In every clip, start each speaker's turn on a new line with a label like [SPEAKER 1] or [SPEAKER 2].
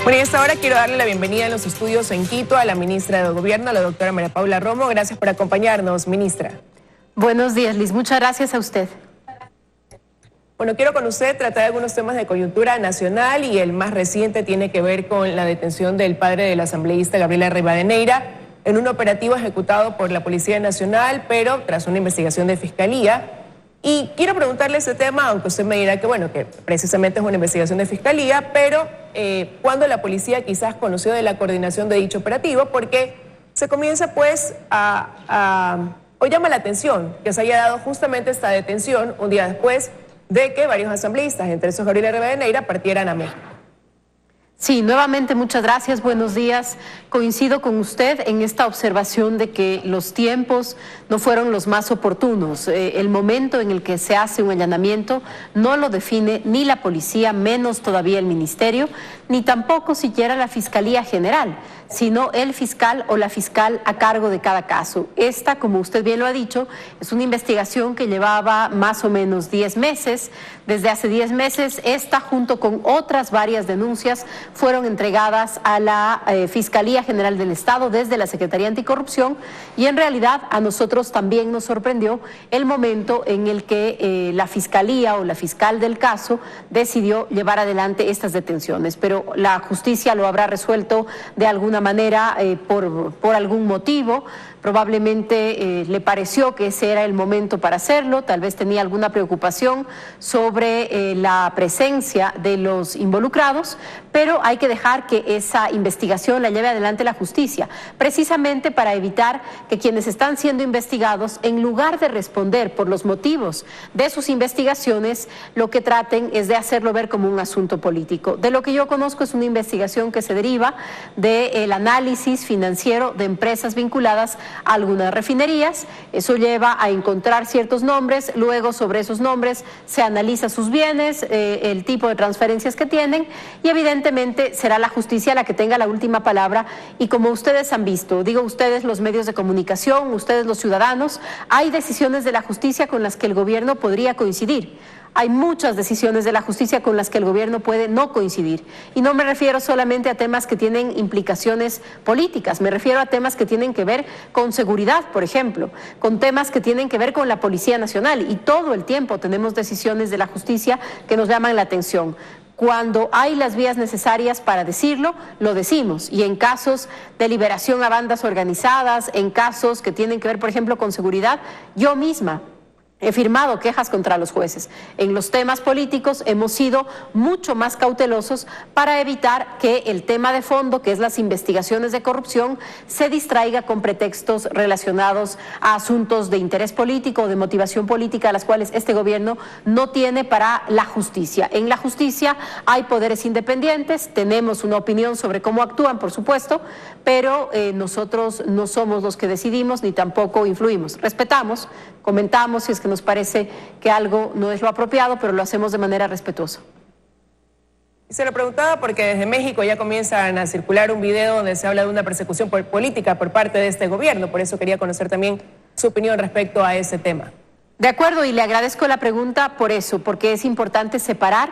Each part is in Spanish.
[SPEAKER 1] Bueno, y a esta hora quiero darle la bienvenida en los estudios en Quito a la ministra de Gobierno, la doctora María Paula Romo. Gracias por acompañarnos, ministra.
[SPEAKER 2] Buenos días, Liz. Muchas gracias a usted.
[SPEAKER 1] Bueno, quiero con usted tratar algunos temas de coyuntura nacional y el más reciente tiene que ver con la detención del padre del asambleísta Gabriel Rivadeneira en un operativo ejecutado por la Policía Nacional, pero tras una investigación de Fiscalía. Y quiero preguntarle ese tema, aunque usted me dirá que bueno, que precisamente es una investigación de Fiscalía, pero ¿cuándo la policía quizás conoció de la coordinación de dicho operativo? Porque se comienza pues o llama la atención que se haya dado justamente esta detención un día después de que varios asambleístas, entre esos Gabriel Rivadeneira, partieran a México.
[SPEAKER 2] Sí, nuevamente muchas gracias, buenos días. Coincido con usted en esta observación de que los tiempos no fueron los más oportunos. El momento en el que se hace un allanamiento no lo define ni la policía, menos todavía el ministerio, ni tampoco siquiera la Fiscalía General, sino el fiscal o la fiscal a cargo de cada caso. Esta, como usted bien lo ha dicho, es una investigación que llevaba más o menos 10 meses. Desde hace 10 meses, esta junto con otras varias denuncias fueron entregadas a la Fiscalía General del Estado desde la Secretaría Anticorrupción, y en realidad a nosotros también nos sorprendió el momento en el que la Fiscalía o la fiscal del caso decidió llevar adelante estas detenciones, pero la justicia lo habrá resuelto de alguna manera por algún motivo. Probablemente le pareció que ese era el momento para hacerlo, tal vez tenía alguna preocupación sobre la presencia de los involucrados, pero hay que dejar que esa investigación la lleve adelante la justicia, precisamente para evitar que quienes están siendo investigados, en lugar de responder por los motivos de sus investigaciones, lo que traten es de hacerlo ver como un asunto político. De lo que yo conozco es una investigación que se deriva del análisis financiero de empresas vinculadas a algunas refinerías. Eso lleva a encontrar ciertos nombres, luego sobre esos nombres se analiza sus bienes, el tipo de transferencias que tienen, y evidentemente será la justicia la que tenga la última palabra. Y como ustedes han visto, digo ustedes los medios de comunicación, ustedes los ciudadanos, hay decisiones de la justicia con las que el gobierno podría coincidir. Hay muchas decisiones de la justicia con las que el gobierno puede no coincidir. Y no me refiero solamente a temas que tienen implicaciones políticas, me refiero a temas que tienen que ver con seguridad, por ejemplo, con temas que tienen que ver con la Policía Nacional. Y todo el tiempo tenemos decisiones de la justicia que nos llaman la atención. Cuando hay las vías necesarias para decirlo, lo decimos. Y en casos de liberación a bandas organizadas, en casos que tienen que ver, por ejemplo, con seguridad, yo misma he firmado quejas contra los jueces. En los temas políticos hemos sido mucho más cautelosos para evitar que el tema de fondo, que es las investigaciones de corrupción, se distraiga con pretextos relacionados a asuntos de interés político o de motivación política, a las cuales este gobierno no tiene para la justicia. En la justicia hay poderes independientes, tenemos una opinión sobre cómo actúan, por supuesto, pero nosotros no somos los que decidimos ni tampoco influimos. Respetamos, comentamos si es que nos parece que algo no es lo apropiado, pero lo hacemos de manera respetuosa.
[SPEAKER 1] Se lo preguntaba porque desde México ya comienzan a circular un video donde se habla de una persecución política por parte de este gobierno, por eso quería conocer también su opinión respecto a ese tema.
[SPEAKER 2] De acuerdo, y le agradezco la pregunta por eso, porque es importante separar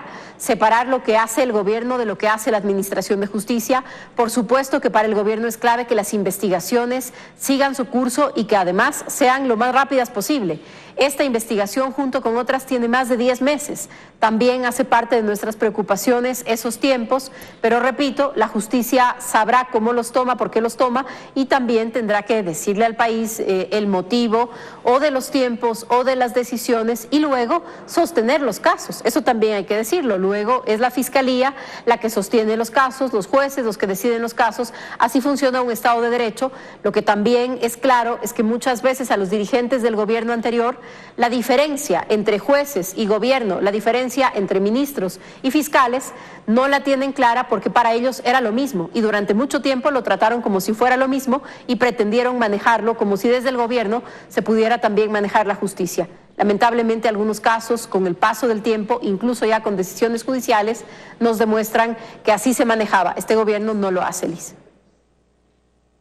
[SPEAKER 2] lo que hace el gobierno de lo que hace la Administración de Justicia. Por supuesto que para el gobierno es clave que las investigaciones sigan su curso y que además sean lo más rápidas posible. Esta investigación, junto con otras, tiene más de 10 meses. También hace parte de nuestras preocupaciones esos tiempos, pero repito, la justicia sabrá cómo los toma, por qué los toma, y también tendrá que decirle al país el motivo o de los tiempos o de las decisiones, y luego sostener los casos. Eso también hay que decirlo. Luego es la Fiscalía la que sostiene los casos, los jueces los que deciden los casos. Así funciona un Estado de Derecho. Lo que también es claro es que muchas veces a los dirigentes del gobierno anterior, la diferencia entre jueces y gobierno, la diferencia entre ministros y fiscales, no la tienen clara porque para ellos era lo mismo, y durante mucho tiempo lo trataron como si fuera lo mismo y pretendieron manejarlo como si desde el gobierno se pudiera también manejar la justicia. Lamentablemente algunos casos, con el paso del tiempo, incluso ya con decisiones judiciales, nos demuestran que así se manejaba. Este gobierno no lo hace, Liz.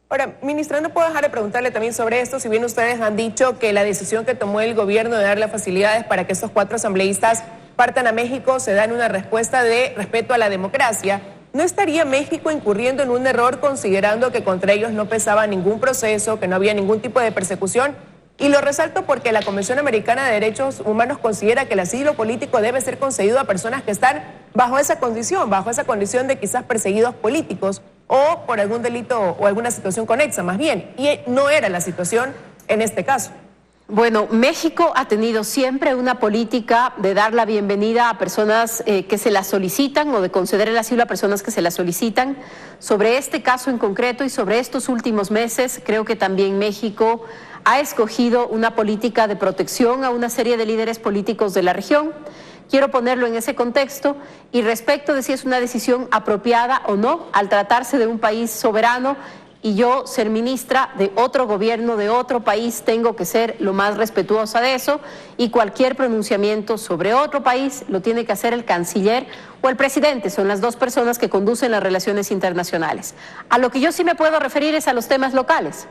[SPEAKER 1] Ahora, ministra, no puedo dejar de preguntarle también sobre esto, si bien ustedes han dicho que la decisión que tomó el gobierno de darle facilidades para que estos 4 asambleístas partan a México se da en una respuesta de respeto a la democracia. ¿no estaría México incurriendo en un error considerando que contra ellos no pesaba ningún proceso, que no había ningún tipo de persecución? Y lo resalto porque la Convención Americana de Derechos Humanos considera que el asilo político debe ser concedido a personas que están bajo esa condición de quizás perseguidos políticos o por algún delito o alguna situación conexa, más bien. Y no era la situación en este caso.
[SPEAKER 2] Bueno, México ha tenido siempre una política de dar la bienvenida a personas que se la solicitan o de conceder el asilo a personas que se la solicitan. Sobre este caso en concreto y sobre estos últimos meses, creo que también México ha escogido una política de protección a una serie de líderes políticos de la región. Quiero ponerlo en ese contexto y respecto de si es una decisión apropiada o no, al tratarse de un país soberano y yo ser ministra de otro gobierno, de otro país, tengo que ser lo más respetuosa de eso y cualquier pronunciamiento sobre otro país lo tiene que hacer el canciller o el presidente, son las dos personas que conducen las relaciones internacionales. A lo que yo sí me puedo referir es a los temas locales.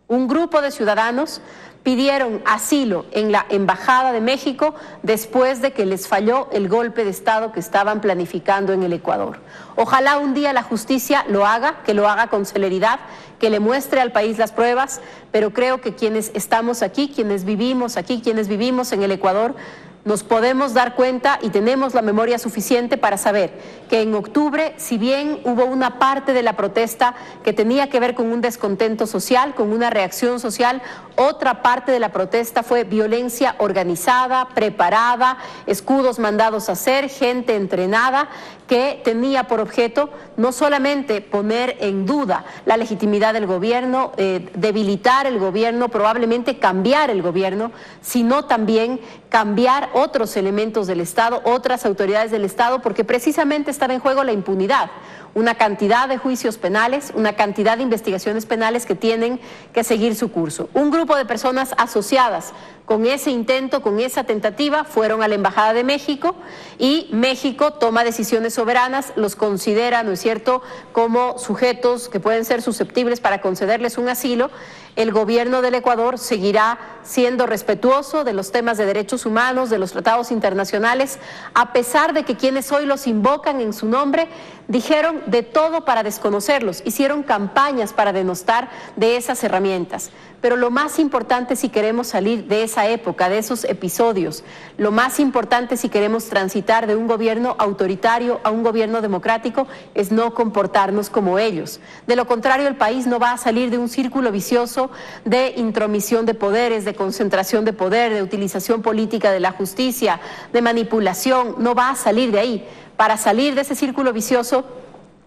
[SPEAKER 2] Un grupo de ciudadanos pidieron asilo en la Embajada de México después de que les falló el golpe de Estado que estaban planificando en el Ecuador. Ojalá un día la justicia lo haga, que lo haga con celeridad, que le muestre al país las pruebas, pero creo que quienes estamos aquí, quienes vivimos en el Ecuador, nos podemos dar cuenta y tenemos la memoria suficiente para saber que en octubre, si bien hubo una parte de la protesta que tenía que ver con un descontento social, con una reacción social, otra parte de la protesta fue violencia organizada, preparada, escudos mandados a hacer, gente entrenada que tenía por objeto no solamente poner en duda la legitimidad del gobierno, debilitar el gobierno, probablemente cambiar el gobierno, sino también cambiar otros elementos del Estado, otras autoridades del Estado, porque precisamente estaba en juego la impunidad, una cantidad de juicios penales, una cantidad de investigaciones penales que tienen que seguir su curso. Un grupo de personas asociadas con ese intento, con esa tentativa, fueron a la Embajada de México y México toma decisiones soberanas, los considera, ¿no es cierto?, como sujetos que pueden ser susceptibles para concederles un asilo. El gobierno del Ecuador seguirá siendo respetuoso de los temas de derechos humanos, de los tratados internacionales, a pesar de que quienes hoy los invocan en su nombre dijeron de todo para desconocerlos, hicieron campañas para denostar de esas herramientas. Pero lo más importante si queremos salir de esa época, de esos episodios, lo más importante si queremos transitar de un gobierno autoritario a un gobierno democrático es no comportarnos como ellos. De lo contrario, el país no va a salir de un círculo vicioso de intromisión de poderes, de concentración de poder, de utilización política de la justicia, de manipulación, no va a salir de ahí. Para salir de ese círculo vicioso,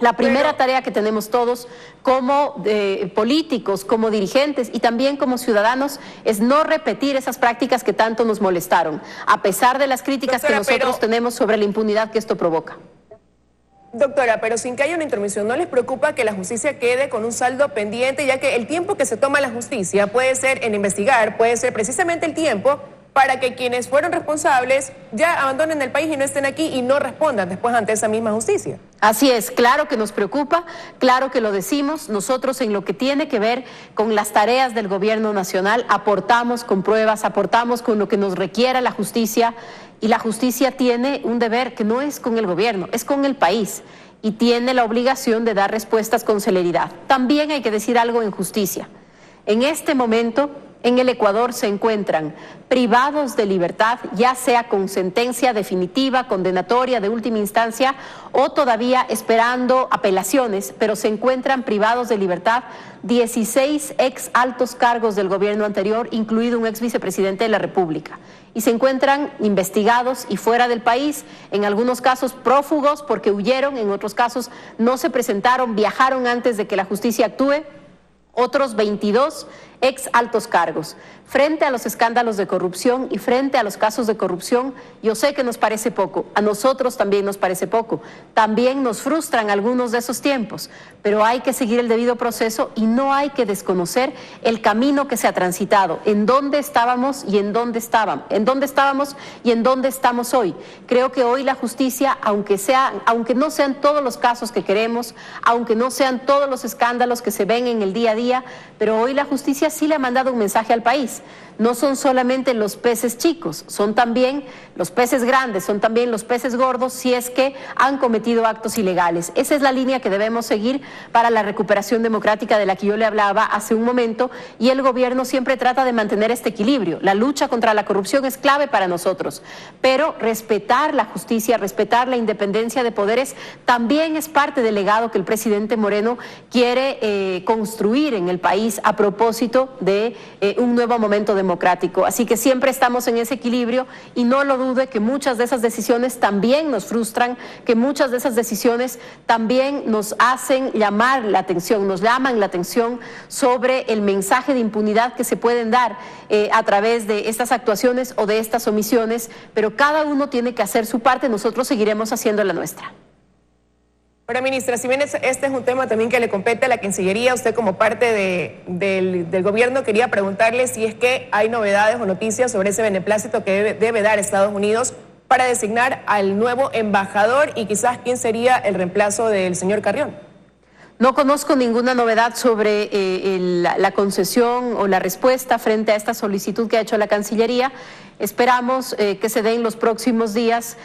[SPEAKER 2] la primera tarea que tenemos todos como políticos, como dirigentes y también como ciudadanos es no repetir esas prácticas que tanto nos molestaron, a pesar de las críticas que nosotros tenemos sobre la impunidad que esto provoca.
[SPEAKER 1] Doctora, pero sin que haya una intromisión, ¿no les preocupa que la justicia quede con un saldo pendiente, ya que el tiempo que se toma la justicia puede ser en investigar, puede ser precisamente el tiempo para que quienes fueron responsables ya abandonen el país y no estén aquí y no respondan después ante esa misma justicia?
[SPEAKER 2] Así es, claro que nos preocupa, claro que lo decimos. Nosotros en lo que tiene que ver con las tareas del gobierno nacional aportamos con pruebas, aportamos con lo que nos requiera la justicia y la justicia tiene un deber que no es con el gobierno, es con el país y tiene la obligación de dar respuestas con celeridad. También hay que decir algo en justicia. En este momento, en el Ecuador se encuentran privados de libertad, ya sea con sentencia definitiva, condenatoria de última instancia o todavía esperando apelaciones, pero se encuentran privados de libertad 16 ex altos cargos del gobierno anterior, incluido un ex vicepresidente de la República. Y se encuentran investigados y fuera del país, en algunos casos prófugos porque huyeron, en otros casos no se presentaron, viajaron antes de que la justicia actúe. Otros 22 ex altos cargos. Frente a los escándalos de corrupción y frente a los casos de corrupción, yo sé que nos parece poco, a nosotros también nos parece poco, también nos frustran algunos de esos tiempos, pero hay que seguir el debido proceso y no hay que desconocer el camino que se ha transitado, en dónde estábamos y en dónde estábamos, y en dónde estamos hoy. Creo que hoy la justicia, aunque no sean todos los casos que queremos, aunque no sean todos los escándalos que se ven en el día a día, pero hoy la justicia justicia sí le ha mandado un mensaje al país. No son solamente los peces chicos, son también los peces grandes, son también los peces gordos si es que han cometido actos ilegales. Esa es la línea que debemos seguir para la recuperación democrática de la que yo le hablaba hace un momento, y el gobierno siempre trata de mantener este equilibrio. La lucha contra la corrupción es clave para nosotros, pero respetar la justicia, respetar la independencia de poderes también es parte del legado que el presidente Moreno quiere construir en el país a propósito de un nuevo momento democrático. Así que siempre estamos en ese equilibrio, y no lo dude que muchas de esas decisiones también nos frustran, que muchas de esas decisiones también nos hacen llamar la atención, nos llaman la atención sobre el mensaje de impunidad que se pueden dar a través de estas actuaciones o de estas omisiones, pero cada uno tiene que hacer su parte, nosotros seguiremos haciendo la nuestra.
[SPEAKER 1] Ahora, ministra, si bien este es un tema también que le compete a la Cancillería, usted como parte del gobierno, quería preguntarle si es que hay novedades o noticias sobre ese beneplácito que debe dar Estados Unidos para designar al nuevo embajador, y quizás quién sería el reemplazo del señor Carrión.
[SPEAKER 2] No conozco ninguna novedad sobre la concesión o la respuesta frente a esta solicitud que ha hecho la Cancillería. Esperamos que se dé en los próximos días.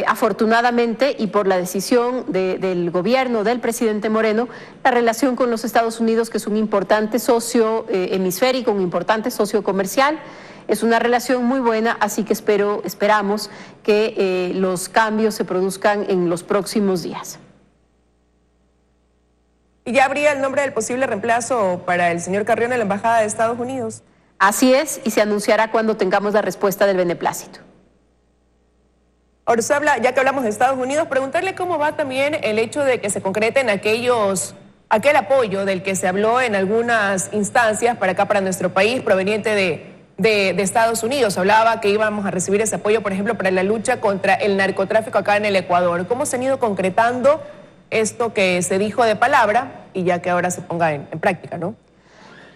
[SPEAKER 2] Afortunadamente, y por la decisión del gobierno del presidente Moreno, la relación con los Estados Unidos, que es un importante socio hemisférico, un importante socio comercial, es una relación muy buena, así que esperamos que los cambios se produzcan en los próximos días.
[SPEAKER 1] ¿Y ya habría el nombre del posible reemplazo para el señor Carrión en la Embajada de Estados Unidos?
[SPEAKER 2] Así es, y se anunciará cuando tengamos la respuesta del beneplácito.
[SPEAKER 1] Ahora, usted habla, ya que hablamos de Estados Unidos, preguntarle cómo va también el hecho de que se concreten aquel apoyo del que se habló en algunas instancias para acá, para nuestro país, proveniente de Estados Unidos. Hablaba que íbamos a recibir ese apoyo, por ejemplo, para la lucha contra el narcotráfico acá en el Ecuador. ¿Cómo se han ido concretando esto que se dijo de palabra y ya que ahora se ponga en práctica, ¿no?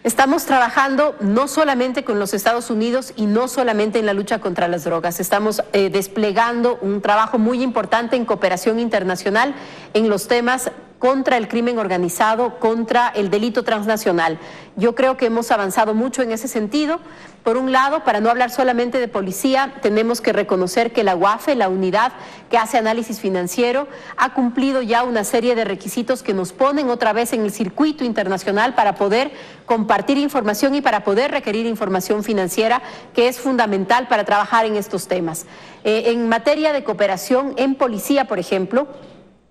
[SPEAKER 2] Estamos trabajando no solamente con los Estados Unidos y no solamente en la lucha contra las drogas. Estamos desplegando un trabajo muy importante en cooperación internacional en los temas contra el crimen organizado, contra el delito transnacional. Yo creo que hemos avanzado mucho en ese sentido. Por un lado, para no hablar solamente de policía, tenemos que reconocer que la UAFE, la unidad que hace análisis financiero, ha cumplido ya una serie de requisitos que nos ponen otra vez en el circuito internacional para poder compartir información y para poder requerir información financiera, que es fundamental para trabajar en estos temas. En materia de cooperación en policía, por ejemplo,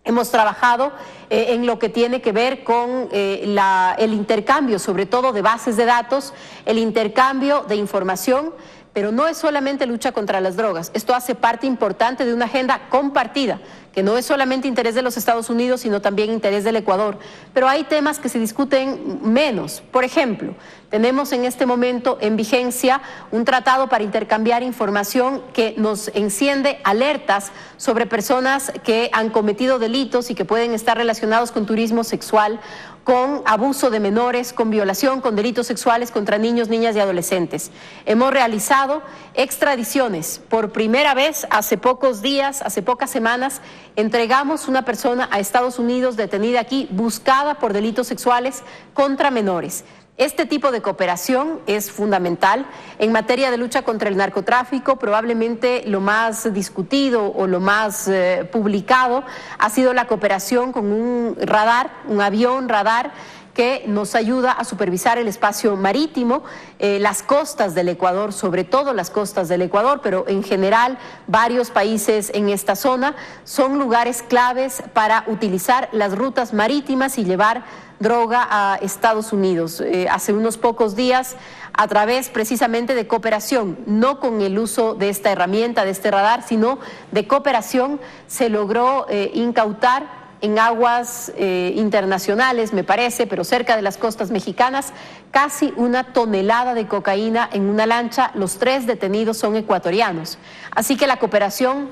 [SPEAKER 2] hemos trabajado en lo que tiene que ver con el intercambio, sobre todo de bases de datos, el intercambio de información, pero no es solamente lucha contra las drogas. Esto hace parte importante de una agenda compartida, que no es solamente interés de los Estados Unidos, sino también interés del Ecuador. Pero hay temas que se discuten menos. Por ejemplo, tenemos en este momento en vigencia un tratado para intercambiar información que nos enciende alertas sobre personas que han cometido delitos y que pueden estar relacionados con turismo sexual, con abuso de menores, con violación, con delitos sexuales contra niños, niñas y adolescentes. Hemos realizado extradiciones. Por primera vez, hace pocos días, hace pocas semanas, entregamos una persona a Estados Unidos detenida aquí, buscada por delitos sexuales contra menores. Este tipo de cooperación es fundamental. En materia de lucha contra el narcotráfico, probablemente lo más discutido o lo más publicado ha sido la cooperación con un radar, un avión radar, que nos ayuda a supervisar el espacio marítimo, las costas del Ecuador, sobre todo las costas del Ecuador, pero en general varios países en esta zona son lugares claves para utilizar las rutas marítimas y llevar droga a Estados Unidos. Hace unos pocos días, a través precisamente de cooperación, no con el uso de esta herramienta, de este radar, sino de cooperación, se logró incautar en aguas internacionales, me parece, pero cerca de las costas mexicanas, casi 1 tonelada de cocaína en una lancha. Los 3 detenidos son ecuatorianos. Así que la cooperación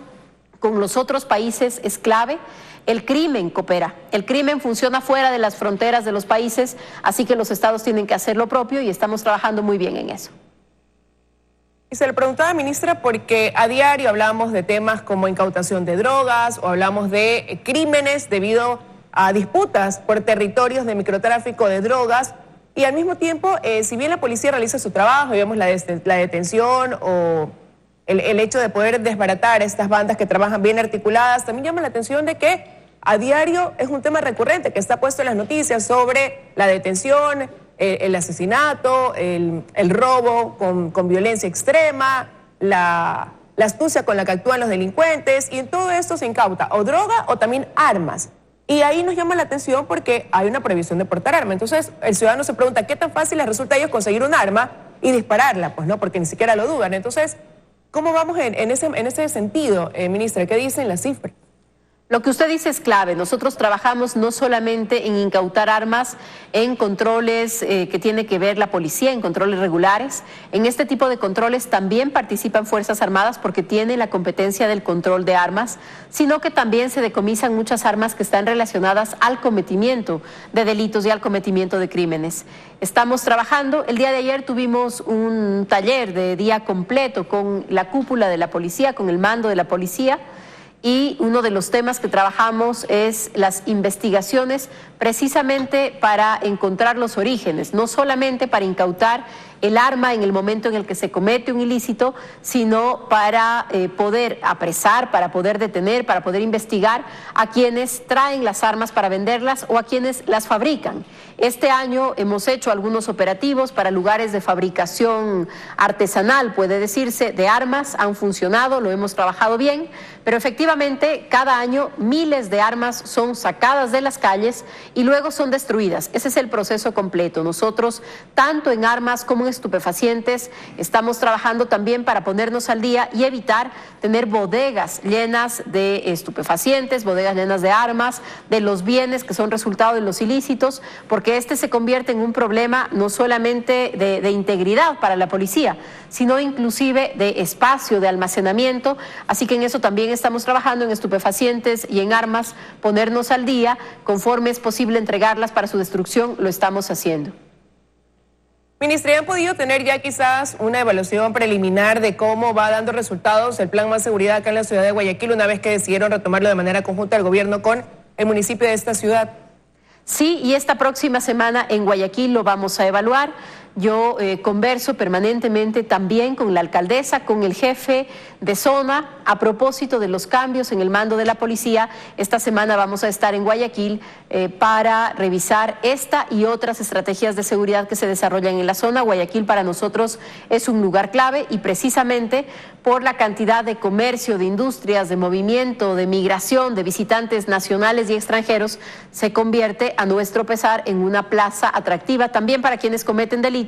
[SPEAKER 2] con los otros países es clave. El crimen coopera, el crimen funciona fuera de las fronteras de los países, así que los estados tienen que hacer lo propio y estamos trabajando muy bien en eso.
[SPEAKER 1] Y se le preguntaba, ministra, porque a diario hablamos de temas como incautación de drogas o hablamos de crímenes debido a disputas por territorios de microtráfico de drogas. Y al mismo tiempo, si bien la policía realiza su trabajo, digamos la detención o el hecho de poder desbaratar estas bandas que trabajan bien articuladas, también llama la atención de que a diario es un tema recurrente que está puesto en las noticias sobre la detención, el asesinato, el robo con violencia extrema, la astucia con la que actúan los delincuentes, y en todo esto se incauta o droga o también armas. Y ahí nos llama la atención porque hay una prohibición de portar arma. Entonces el ciudadano se pregunta qué tan fácil les resulta a ellos conseguir un arma y dispararla, pues no, porque ni siquiera lo dudan. Entonces, ¿cómo vamos en ese sentido, ministra? ¿Qué dicen las cifras?
[SPEAKER 2] Lo que usted dice es clave. Nosotros trabajamos no solamente en incautar armas, en controles que tiene que ver la policía, en controles regulares. En este tipo de controles también participan Fuerzas Armadas porque tiene la competencia del control de armas, sino que también se decomisan muchas armas que están relacionadas al cometimiento de delitos y al cometimiento de crímenes. Estamos trabajando. El día de ayer tuvimos un taller de día completo con la cúpula de la policía, con el mando de la policía. Y uno de los temas que trabajamos es las investigaciones precisamente para encontrar los orígenes, no solamente para incautar el arma en el momento en el que se comete un ilícito, sino para poder apresar, para poder detener, para poder investigar a quienes traen las armas para venderlas o a quienes las fabrican. Este año hemos hecho algunos operativos para lugares de fabricación artesanal, puede decirse, de armas. Han funcionado, lo hemos trabajado bien, pero efectivamente cada año miles de armas son sacadas de las calles y luego son destruidas. Ese es el proceso completo. Nosotros, tanto en armas como en estupefacientes, estamos trabajando también para ponernos al día y evitar tener bodegas llenas de estupefacientes, bodegas llenas de armas, de los bienes que son resultado de los ilícitos, porque este se convierte en un problema no solamente de integridad para la policía, sino inclusive de espacio, de almacenamiento. Así que en eso también estamos trabajando, en estupefacientes y en armas, ponernos al día. Conforme es posible entregarlas para su destrucción, lo estamos haciendo.
[SPEAKER 1] Ministra, ¿han podido tener ya quizás una evaluación preliminar de cómo va dando resultados el Plan Más Seguridad acá en la ciudad de Guayaquil, una vez que decidieron retomarlo de manera conjunta el gobierno con el municipio de esta ciudad?
[SPEAKER 2] Sí, y esta próxima semana en Guayaquil lo vamos a evaluar. Yo converso permanentemente también con la alcaldesa, con el jefe de zona, a propósito de los cambios en el mando de la policía. Esta semana vamos a estar en Guayaquil para revisar esta y otras estrategias de seguridad que se desarrollan en la zona. Guayaquil para nosotros es un lugar clave y precisamente por la cantidad de comercio, de industrias, de movimiento, de migración, de visitantes nacionales y extranjeros, se convierte a nuestro pesar en una plaza atractiva también para quienes cometen delitos.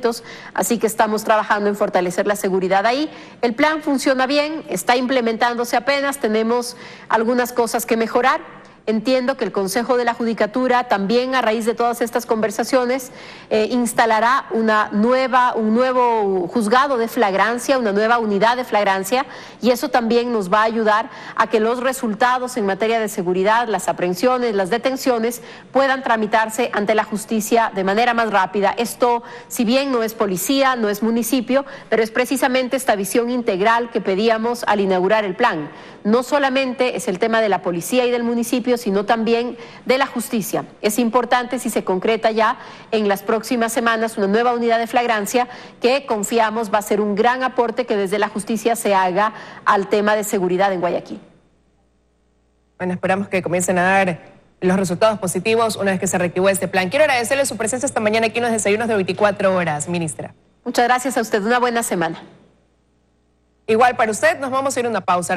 [SPEAKER 2] Así que estamos trabajando en fortalecer la seguridad ahí. El plan funciona bien, está implementándose apenas, tenemos algunas cosas que mejorar. Entiendo que el Consejo de la Judicatura también, a raíz de todas estas conversaciones, instalará un nuevo juzgado de flagrancia, una nueva unidad de flagrancia, y eso también nos va a ayudar a que los resultados en materia de seguridad, las aprehensiones, las detenciones, puedan tramitarse ante la justicia de manera más rápida. Esto, si bien no es policía, no es municipio, pero es precisamente esta visión integral que pedíamos al inaugurar el plan. No solamente es el tema de la policía y del municipio, sino también de la justicia. Es importante si se concreta ya en las próximas semanas una nueva unidad de flagrancia que confiamos va a ser un gran aporte que desde la justicia se haga al tema de seguridad en Guayaquil.
[SPEAKER 1] Bueno, esperamos que comiencen a dar los resultados positivos una vez que se reactivó este plan. Quiero agradecerle su presencia esta mañana aquí en los desayunos de 24 horas, ministra.
[SPEAKER 2] Muchas gracias a usted. Una buena semana.
[SPEAKER 1] Igual para usted, nos vamos a ir a una pausa.